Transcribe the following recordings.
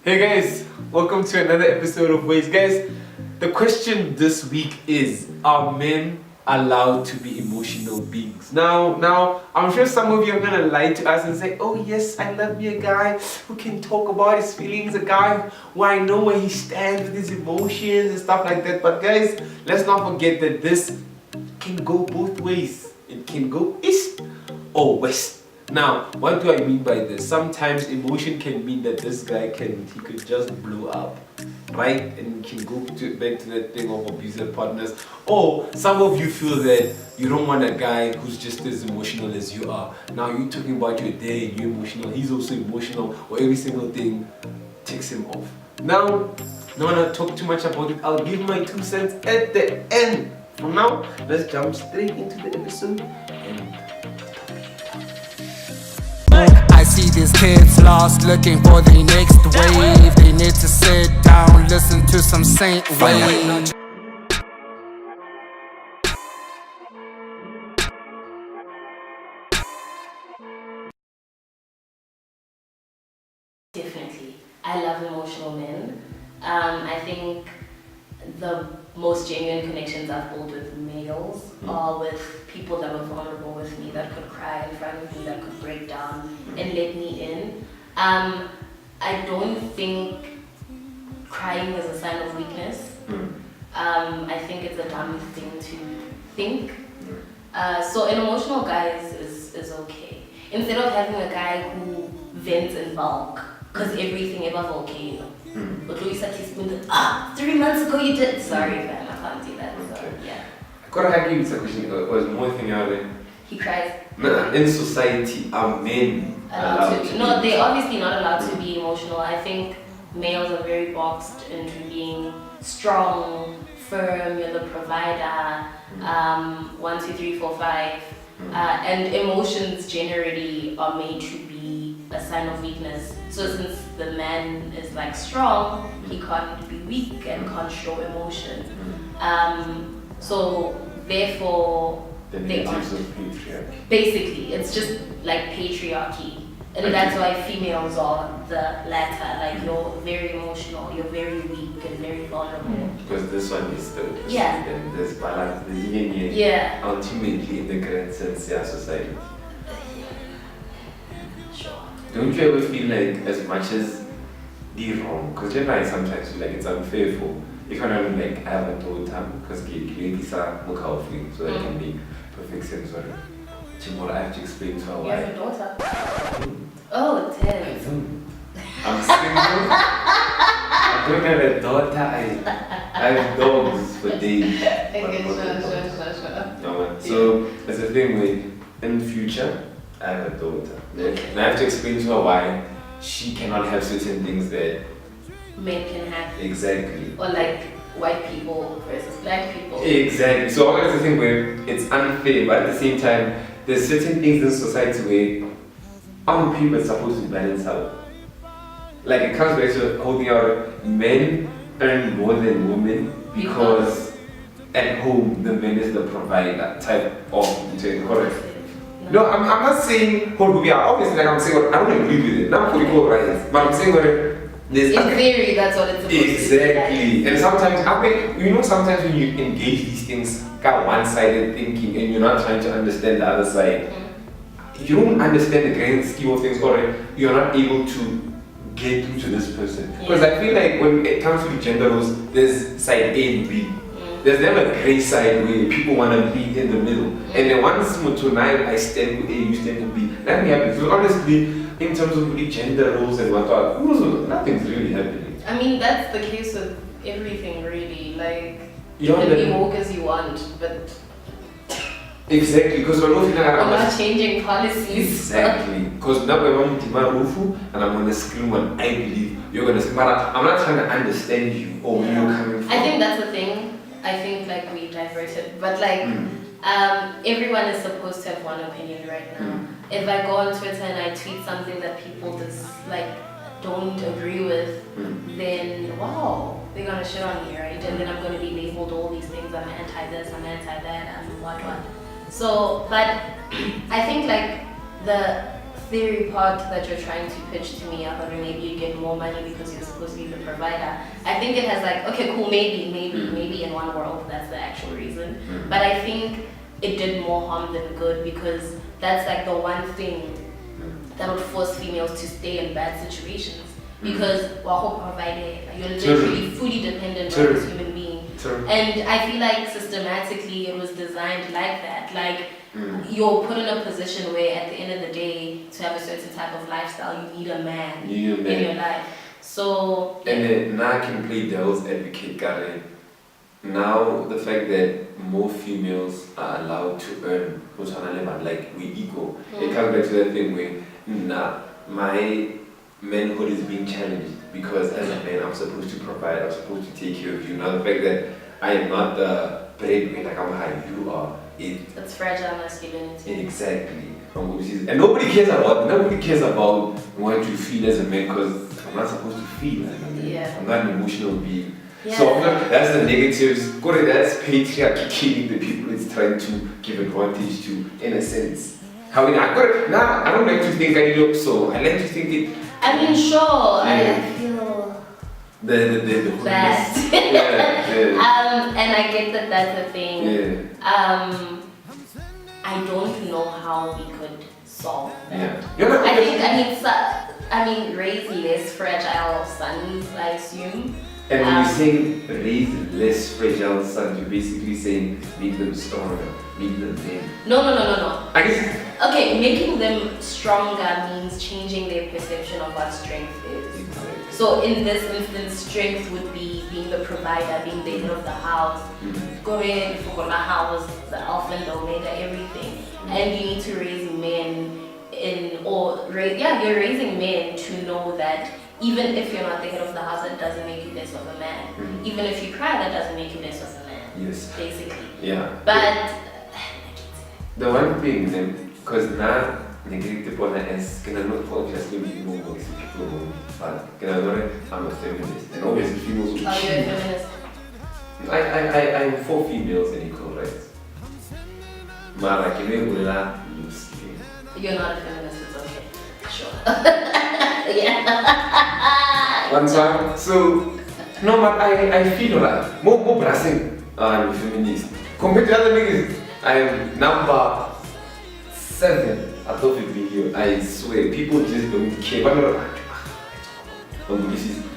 Hey guys, welcome to another episode of W.A.Y.S. Guys, the question this week is, are men allowed to be emotional beings? Now, I'm sure some of you are gonna lie to us and say, oh yes, I love me a guy who can talk about his feelings, a guy who I know where he stands with his emotions and stuff like that. But guys, let's not forget that this can go both ways. It can go east or west. Now, what do I mean by this? Sometimes emotion can mean that this guy he could just blow up, right? And can go back to that thing of abusive partners. Or some of you feel that you don't want a guy who's just as emotional as you are. Now you're talking about your day and you're emotional, he's also emotional, or every single thing ticks him off. Now, I don't want to talk too much about it. I'll give my 2 cents at the end. For now, let's jump straight into the episode and I see these kids lost, looking for the next wave. They need to sit down, listen to some Saint Wave. Definitely. I love emotional men. I think the most genuine connections I've built with males are with people that were vulnerable with me, that could cry in front of me, that could break down and let me in. I don't think crying is a sign of weakness. I think it's a dumb thing to think. So an emotional guy is okay. Instead of having a guy who vents in bulk, because everything ever volcano. But Louis said he's been 3 months ago you did. Sorry, man, I can't do that. So, yeah. gotta have you a question was more thing out there. He cries. No, in society, are men allowed to? No, they're obviously not allowed to be emotional. I think males are very boxed into being strong, firm, you're the provider, 1, 2, 3, 4, 5. And emotions generally are made to be a sign of weakness. So since the man is like strong, he can't be weak and can't show emotion. So therefore, they aren't. Basically, it's just like patriarchy. And that's why females are the latter. Like you're very emotional, you're very weak and very vulnerable. Because this one is the yeah. And there's balance, the yin and yang. Yeah. Ultimately, in the grand sense, yeah, society. Sure. Don't you ever feel like as much as the wrong? Because then I sometimes feel like it's unfair for if I'm not like I have a daughter because ladies are more helpful, so that can make perfect sense. Sorry. Tomorrow I have to explain to her You why. have a daughter? Oh, 10. I'm single. I don't have a daughter. I have dogs for days. Okay, sure. No, man. So there's a thing where in future I have a daughter. And I have to explain to her why she cannot have certain things that Men can have. exactly. Or like white people versus black people. Exactly. So always the thing where it's unfair, but at the same time, there's certain things in society where our people are supposed to balance out. Like it comes back to holding out men earn more than women because at home the man is the provider type of thing. Correct? No, I'm not saying obviously like I'm saying I don't agree with it. Not fully right, but I'm saying there's in theory that's what it's supposed to be. Exactly. And sometimes I think sometimes when you engage these things got one-sided thinking and you're not trying to understand the other side. You don't understand the grand scheme of things, or you're not able to get through to this person. Because I feel like when it comes to the gender roles, there's side A and B. There's never a gray side where people want to be in the middle. And then once tonight I stand with A, you stand with B. Nothing happens. So honestly, in terms of the gender roles and whatnot, nothing's really happening. I mean, that's the case with everything, really. Like, you can be woke as you want, but exactly, because we're not changing policies. Exactly, because now we're on Rufu and I'm gonna scream when I believe you're gonna scream. But I'm not trying to understand you or where you're coming from. I think that's the thing. I think like we diverted, but like everyone is supposed to have one opinion right now. If I go on Twitter and I tweet something that people don't agree with, then wow, they're gonna shit on me, right? And then I'm gonna be labeled all these things. I'm anti this, I'm anti that, and what. So, but I think like the theory part that you're trying to pitch to me about maybe you get more money because you're supposed to be the provider, I think it has like, okay, cool, maybe in one world that's the actual reason. But I think it did more harm than good, because that's like the one thing that would force females to stay in bad situations. Because you're literally fully dependent on this human being. And I feel like systematically it was designed like that. Like you're put in a position where at the end of the day, to have a certain type of lifestyle, you need a man, in your life. So and then now I can play devil's advocate, Karen. Now the fact that more females are allowed to earn, like we equal, it comes back to that thing where my manhood is being challenged, because as a man I'm supposed to provide, I'm supposed to take care of you. Now the fact that I am not the breadwinner, like I'm how you are, it's fragile masculinity. Exactly. And nobody cares about what you feel as a man, because I'm not supposed to feel like that. Yeah. I'm not an emotional being. Yeah. So that's the negatives. That's patriarchy killing the people it's trying to give advantage to, in a sense. I don't like to think I look so. I like to think it. I mean, sure, I feel the bad. yeah. And I get that that's a thing. Yeah. I don't know how we could solve that. Yeah. I mean, raise less fragile sons, I assume. And when you say raise less fragile sons, you're basically saying make them stronger, make them men. No. I guess. Okay, making them stronger means changing their perception of what strength is. Exactly. So in this instance, strength would be being the provider, being the head of the house, going for the house, the alpha and the omega, everything. And you need to raise men you're raising men to know that even if you're not the head of the house, that doesn't make you less of a man. Even if you cry, that doesn't make you less of a man. Yes. Basically. Yeah. But the one thing then, because now negative point is can I not obviously be more people, but can I not? I'm a feminist, and obviously females will are you a choose. feminist? I'm for females and equal rights. Mara, can we loosely? You're not a feminist, it's okay. Sure. Yeah. One time, so no, but I feel like more brassing. I'm a feminist. Compared to other niggas, I am number 7 out of a billion. I swear, people just don't care. But no.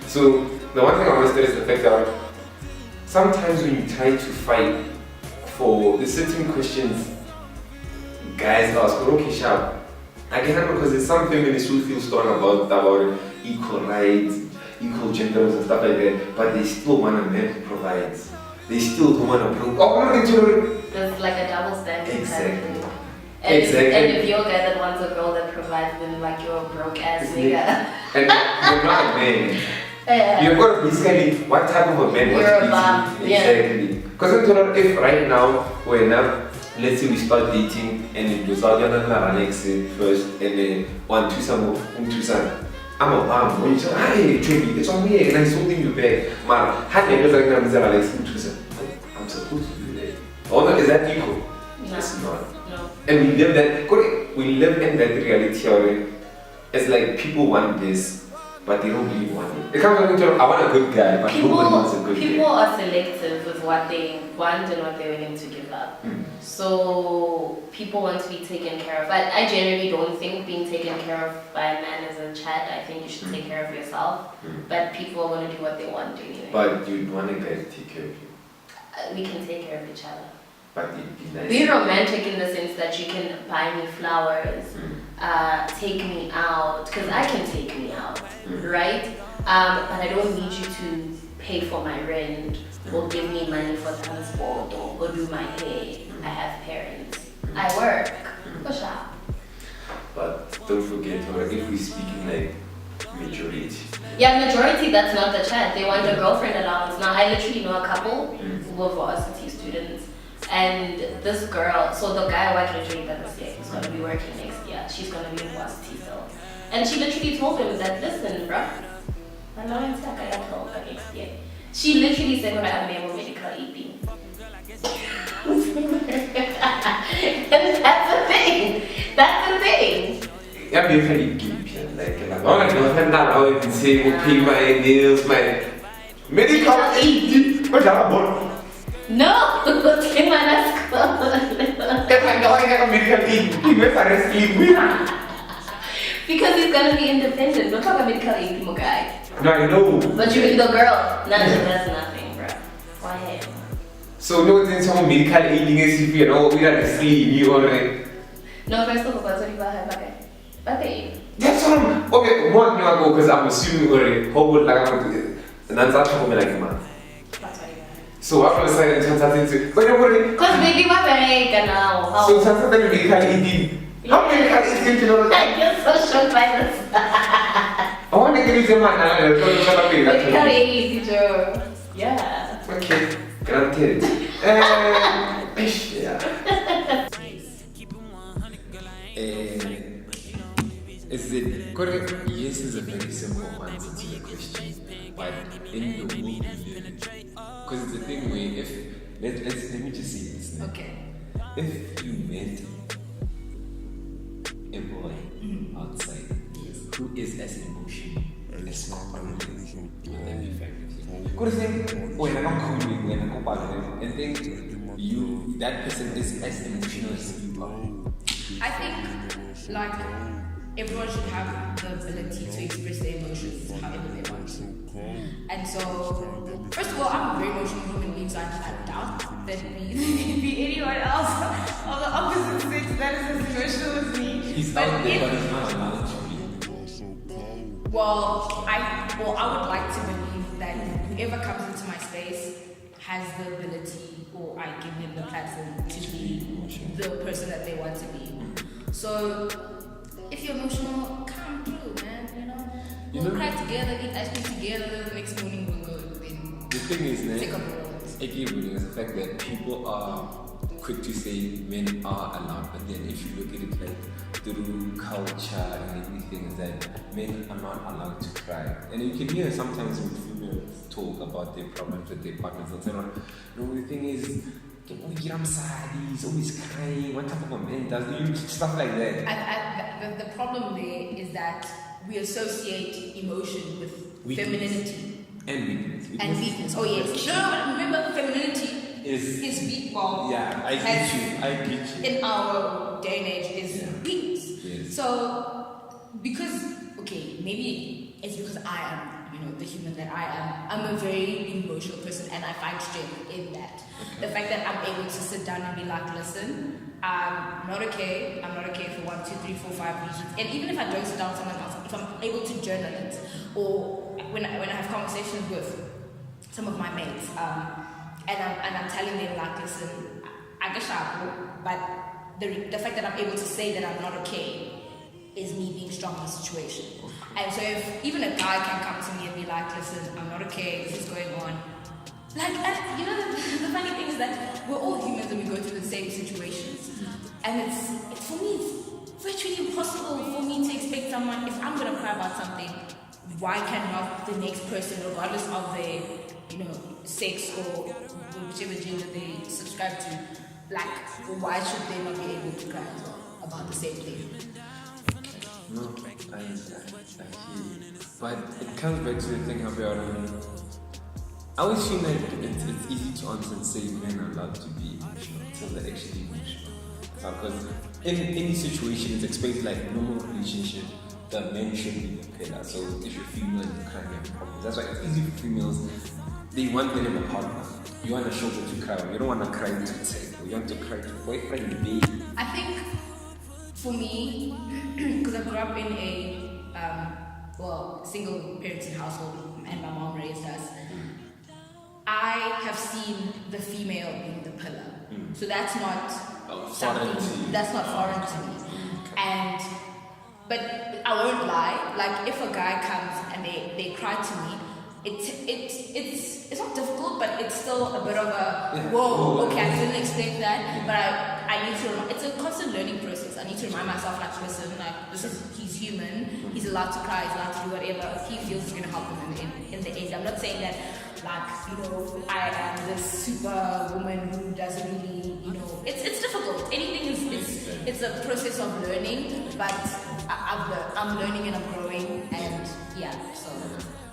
So the one thing I want to stress is the fact that sometimes when you try to fight for the certain questions guys ask, okay, sharp. I can handle, because there's some feminists who feel strong about equal rights, equal genders and stuff like that, but they still want a man who provides. They still don't want to prove. There's like a double standard. Exactly. And if you're a guy that wants a girl that provides, then like you're a broke ass nigga. And you're not a man. You've got to basically, what type of a man was You're a bum. Exactly. Because if right now we're not, let's say we start dating and it goes out first and then 1 2 some I'm a bum. When you say, hey, Trippy, it's on me and I'm holding you back. Man, I'm supposed to do that. Oh no, is that equal? No. It's not. No. And we live in that reality already. It's like people want this, but they don't really want it. It comes down to I want a good guy, but nobody wants a good guy. People are selective with what they want and what they're willing to give up. So people want to be taken care of. But I generally don't think being taken care of by a man is a chat. I think you should take care of yourself. But people want to do what they want anyway. But you'd want a guy to take care of you. We can take care of each other. But it'd be nice. Be romantic in the sense that you can buy me flowers, take me out, because I can take me out, right? But I don't need you to pay for my rent or give me money for transport or do my hair. I have parents. I work. Push up. But don't forget, if we're speaking like majority. Yeah, majority, that's not the chat. They want a girlfriend allowance. Now, I literally know a couple who were varsity students. And this girl, so the guy I literally this year, he's going to be working next year. She's going to be in varsity still. And she literally told him that, listen, bro, I'm not in tech, I got told next year. She literally said, when I have medical eating. And that's the thing. That's the thing. Yeah, medical aid like long ago, I would say, pay my nails, my medical aid. What's that about? No, okay, man, that's cool. If I know I got a medical aid, he will start sleep with. Because he's gonna be independent. Don't talk about medical aid, my guy. No, I know. But you're the girl. Nothing, that's nothing, bro. Why him? So, no, then some medical aiding is if you know, we are sleep, you already. No, first of all, what's what you buy? Okay. That's what I'm. Okay, one year ago, because I'm assuming already, how would like I'm going to do it? And that's actually me like a man. So, after the silence, turns out into. But you're already. Because baby, my American now. So, turns out that medical aiding. How medical aiding do you know? I get so shocked by this. I want to give you the man. Medical aid, Joe. Yeah. Okay, granted. Yeah. Is it correct? Yes is a very simple answer to the question, but in the world we live in, because it's the thing where if let me just say this now. Okay. If you met a boy outside who is as emotional as not will that be fair with you? Because then when I'm cool with when I'm positive and think you that person is as emotional as you are. I think like everyone should have the ability to express their emotions however they want to. And so, first of all, I'm a very emotional human being, so I doubt that be anyone else of the opposite sex that is as emotional as me. He's out there, but he's not allowed to be. Well, I would like to believe that whoever comes into my space has the ability, or I give them the platform to be the person that they want to be. So, if you're emotional, come through, man. We'll cry together, eat ice cream together. The next morning we'll go. Then the thing is, take up the world. I give you the fact that people are quick to say men are allowed, but then if you look at it like through culture and everything, is that men are not allowed to cry. And you can hear sometimes when females talk about their problems with their partners and so on. No, the thing is, I'm sad, he's always crying, what type of a man does stuff like that? The problem there is that we associate emotion with femininity. And weakness. And weakness. Oh yes. No, but remember femininity is weak. Well, yeah, I get you. In our day and age is weakness. Yes. So because maybe it's because I am, the human that I am. I'm a very emotional person and I find strength in that. Okay. The fact that I'm able to sit down and be like, listen, I'm not okay for 1, 2, 3, 4, 5 reasons. And even if I don't sit down with someone else, if I'm able to journal it, or when I have conversations with some of my mates, and I'm telling them like, listen, I get sharp, but the fact that I'm able to say that I'm not okay is me being strong in the situation. And so if even a guy can come to me and be like, listen, I'm not okay, this is going on. Like, the funny thing is that we're all humans and we go through the same situations. And it's for me, it's virtually impossible for me to expect someone, if I'm gonna cry about something, why cannot the next person, regardless of their, sex or whichever gender they subscribe to, why should they not be able to cry about the same thing? No, I hear you. But it comes back to the thing about I always feel like it's easy to answer and say men are allowed to be emotional until they're actually emotional. Because in any situation, it's expected like normal relationship, the men should be the pillar. So if you're female, you can't have problems. That's why it's easy for females. They want them in a partner. You want a shoulder to cry on. You don't want to cry to table. You want to cry to boyfriend, baby. I think for me, because I grew up in a single parenting household and my mom raised us, I have seen the female being the pillar. So that's not something that's not foreign to me. But I won't lie, like if a guy comes and they cry to me, it's not difficult, but it's still a bit of a whoa, okay, I didn't expect that, but I need to it's a constant learning process. I need to remind myself, like, listen, he's human, he's allowed to cry, he's allowed to do whatever he feels is going to help him in the end. I'm not saying that, like, I am this super woman who doesn't really, it's difficult. Anything it's a process of learning, but I I'm learning and I'm growing, and yeah, so.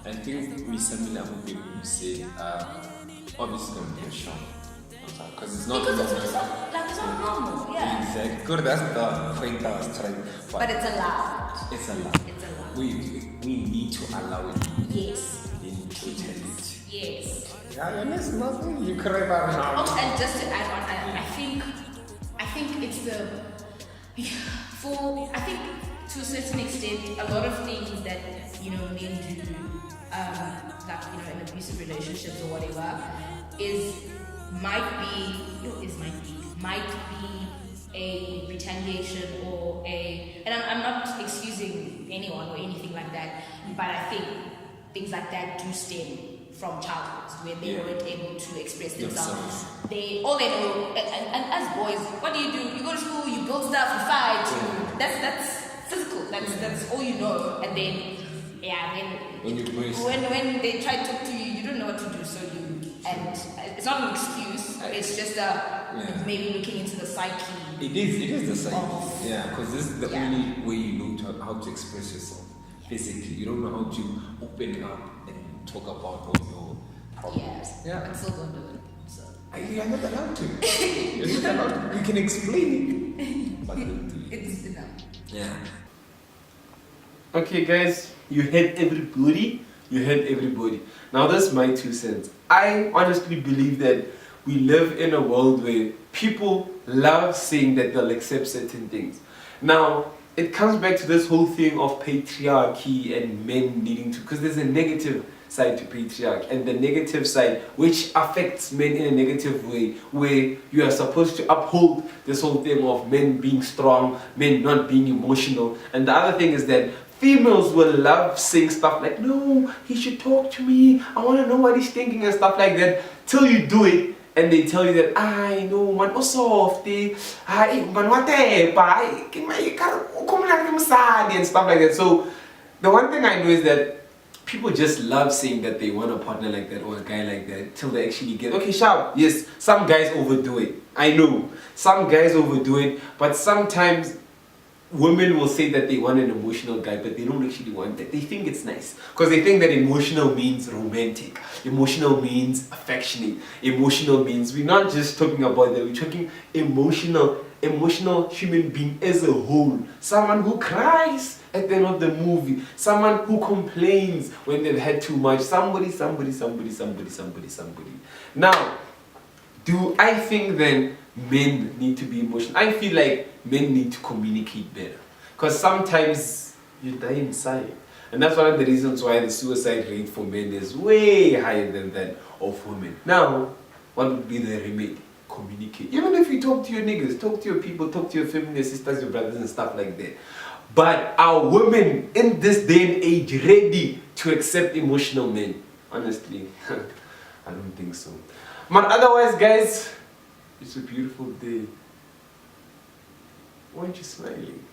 I think we similar with people who say, obviously communication. Because it's not Because it's not normal, yeah. exactly. Because that's the point I was trying to find. But it's allowed. It's allowed. It's allowed. We need to allow it Yes. in totality. Yes. Yeah, there's nothing you cry about now. Oh, and just to add on, I think it's I think to a certain extent, a lot of things that men do, like in abusive relationships or whatever, might be a retaliation or and I'm not excusing anyone or anything like that, but I think things like that do stem from childhood where they weren't able to express themselves. All they know, and as boys, what do? You go to school, you build stuff, you fight. That's physical. That's all you know. And then when they try to talk to you, you don't know what to do. So and it's not an excuse. It's just maybe looking into the psyche. It is the psyche. Because this is the only way you know how to express yourself. Physically, you don't know how to open up and talk about all your problems. But still don't do it. So. You are not allowed to. You're not allowed to. You can explain it, but don't do it. It's enough. Yeah. Okay, guys, you heard everybody. Now, that's my 2 cents. I honestly believe that we live in a world where people love saying that they'll accept certain things. Now, it comes back to this whole thing of patriarchy and men needing to, because there's a negative side to patriarchy, and the negative side which affects men in a negative way, where you are supposed to uphold this whole thing of men being strong, men not being emotional. And the other thing is that females will love saying stuff like, no, he should talk to me, I want to know what he's thinking and stuff like that, till you do it. And they tell you that, I know, man, oh soft, man, whatever, and stuff like that. So, the one thing I know is that people just love saying that they want a partner like that or a guy like that till they actually get, okay, sharp, yes, some guys overdo it. I know, some guys overdo it, but sometimes women will say that they want an emotional guy, but they don't actually want that. They think it's nice because they think that emotional means romantic, emotional means affectionate, emotional means, we're not just talking about that, we're talking emotional human being as a whole. Someone who cries at the end of the movie, someone who complains when they've had too much, somebody. Now, do I think then men need to be emotional? I feel like men need to communicate better, because sometimes you die inside, and that's one of the reasons why the suicide rate for men is way higher than that of women. Now, what would be the remedy? Communicate. Even if you talk to your niggas, talk to your people, talk to your family, your sisters, your brothers and stuff like that. But are women in this day and age ready to accept emotional men? Honestly, I don't think so. But otherwise, guys, it's a beautiful day. Why aren't you smiling?